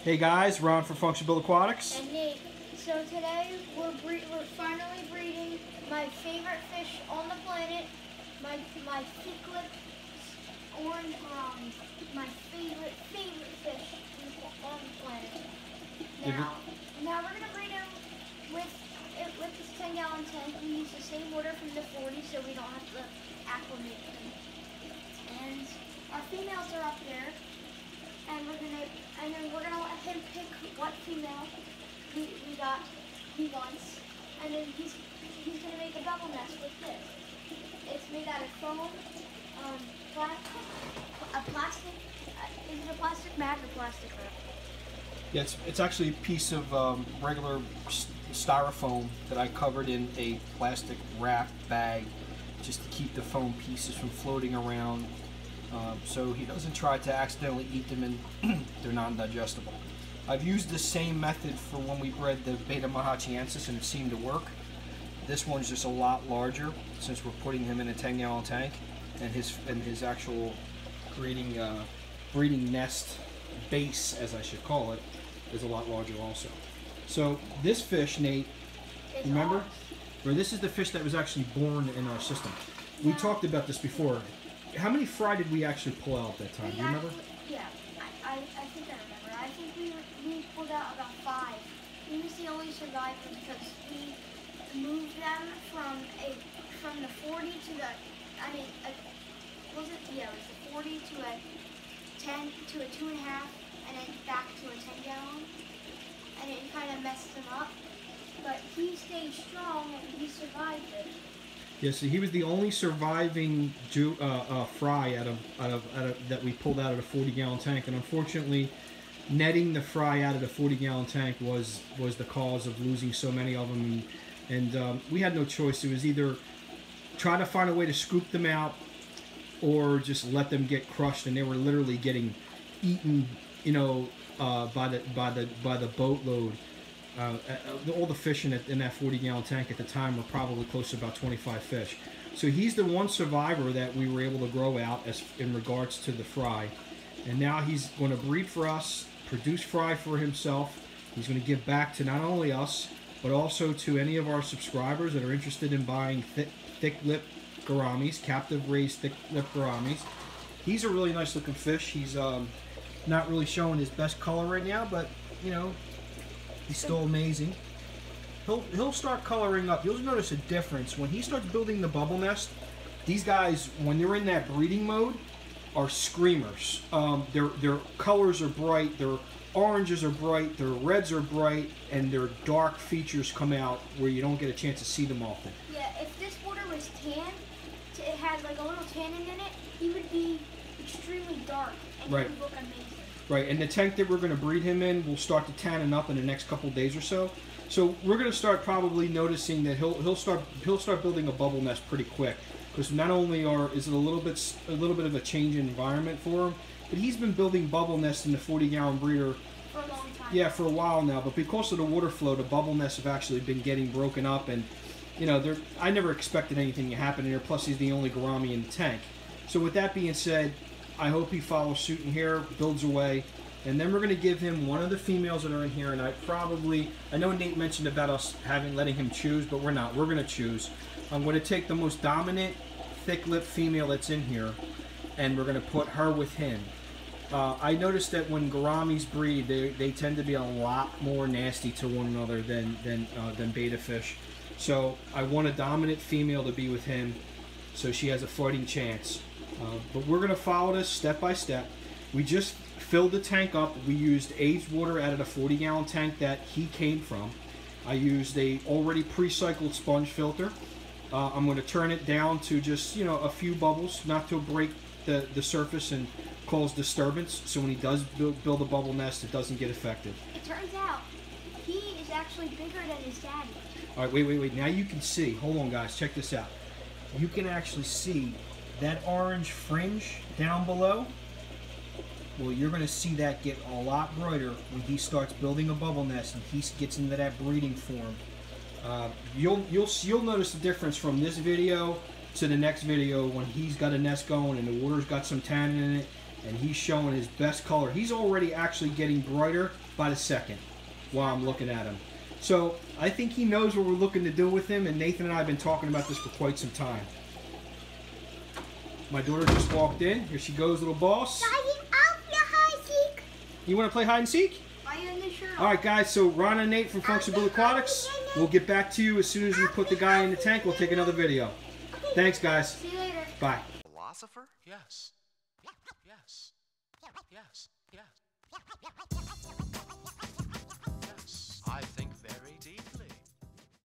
Hey guys, Ron for FunctionBuilt-Aquatics. And Nate. So today we're finally breeding my favorite fish on the planet, my thick-lipped orange gourami, my favorite fish on the planet. Now we're gonna breed him with this 10-gallon tank. We use the same water from the 40, so we don't have to acclimate them. And our females are up there. And then we're gonna let him pick what female he wants, and then he's gonna make a bubble nest with this. It's made out of foam, a plastic. Is it a plastic mat or plastic wrap? Yeah, it's actually a piece of regular styrofoam that I covered in a plastic wrap bag just to keep the foam pieces from floating around. So he doesn't try to accidentally eat them and they're non-digestible. I've used the same method for when we bred the Betta mahachiensis and it seemed to work. This one's just a lot larger since we're putting him in a 10-gallon tank, and his actual breeding nest base, as I should call it, is a lot larger also. So this fish, Nate, remember? Or this is the fish that was actually born in our system. We talked about this before. How many fry did we actually pull out at that time? Do you remember? Yeah, I think I remember. I think we pulled out about 5. He was the only survivor because we moved them from the 40 to the, it was the 40 to a 10 to a 2.5, and then back to a 10-gallon, and it kind of messed him up. But he stayed strong and he survived it. Yeah, so he was the only surviving fry out of that we pulled out of the 40-gallon tank, and unfortunately, netting the fry out of the 40-gallon tank was the cause of losing so many of them, and we had no choice. It was either try to find a way to scoop them out, or just let them get crushed, and they were literally getting eaten, by the boatload. All the fish in that 40-gallon tank at the time were probably close to about 25 fish. So he's the one survivor that we were able to grow out in regards to the fry. And now he's going to breed for us, produce fry for himself. He's going to give back to not only us, but also to any of our subscribers that are interested in buying thick-lipped gouramis, captive-raised thick-lipped gouramis. He's a really nice-looking fish. He's not really showing his best color right now, but, he's still amazing. He'll start coloring up. You'll notice a difference. When he starts building the bubble nest, these guys, when they're in that breeding mode, are screamers. Their colors are bright, their oranges are bright, their reds are bright, and their dark features come out where you don't get a chance to see them often. Yeah, if this water was tanned, it had like a little tannin in it, he would be extremely dark and he would look amazing. Right, and the tank that we're going to breed him in will start to tannin up in the next couple days or so. So we're going to start probably noticing that he'll start building a bubble nest pretty quick, because not only is it a little bit of a change in environment for him, but he's been building bubble nests in the 40-gallon breeder for a long time. Yeah, for a while now. But because of the water flow, the bubble nests have actually been getting broken up, and I never expected anything to happen here. Plus, he's the only gourami in the tank. So with that being said, I hope he follows suit in here, builds away, and then we're going to give him one of the females that are in here. And I know Nate mentioned about us letting him choose, but we're not. We're going to choose. I'm going to take the most dominant, thick-lipped female that's in here, and we're going to put her with him. I noticed that when gouramis breed, they tend to be a lot more nasty to one another than betta fish. So I want a dominant female to be with him, so she has a fighting chance. But we're going to follow this step by step. We just filled the tank up. We used aged water out of the 40-gallon tank that he came from. I used a already pre-cycled sponge filter. I'm going to turn it down to just a few bubbles, not to break the surface and cause disturbance. So when he does build a bubble nest, it doesn't get affected. It turns out he is actually bigger than his daddy. All right, wait. Now you can see. Hold on, guys. Check this out. You can actually see that orange fringe down below. Well, you're going to see that get a lot brighter when he starts building a bubble nest and he gets into that breeding form. You'll notice the difference from this video to the next video when he's got a nest going and the water's got some tannin in it. and he's showing his best color. He's already actually getting brighter by the second while I'm looking at him. So I think he knows what we're looking to do with him, and Nathan and I have been talking about this for quite some time. My daughter just walked in. Here she goes, little boss. You want to play hide and seek? All right, guys. So Ron and Nate from FunctionBuilt-Aquatics. We'll get back to you as soon as we put the guy in the tank. We'll take another video. Thanks, guys. See you later. Bye. Philosopher? Yes. Yes. Yes. Yes.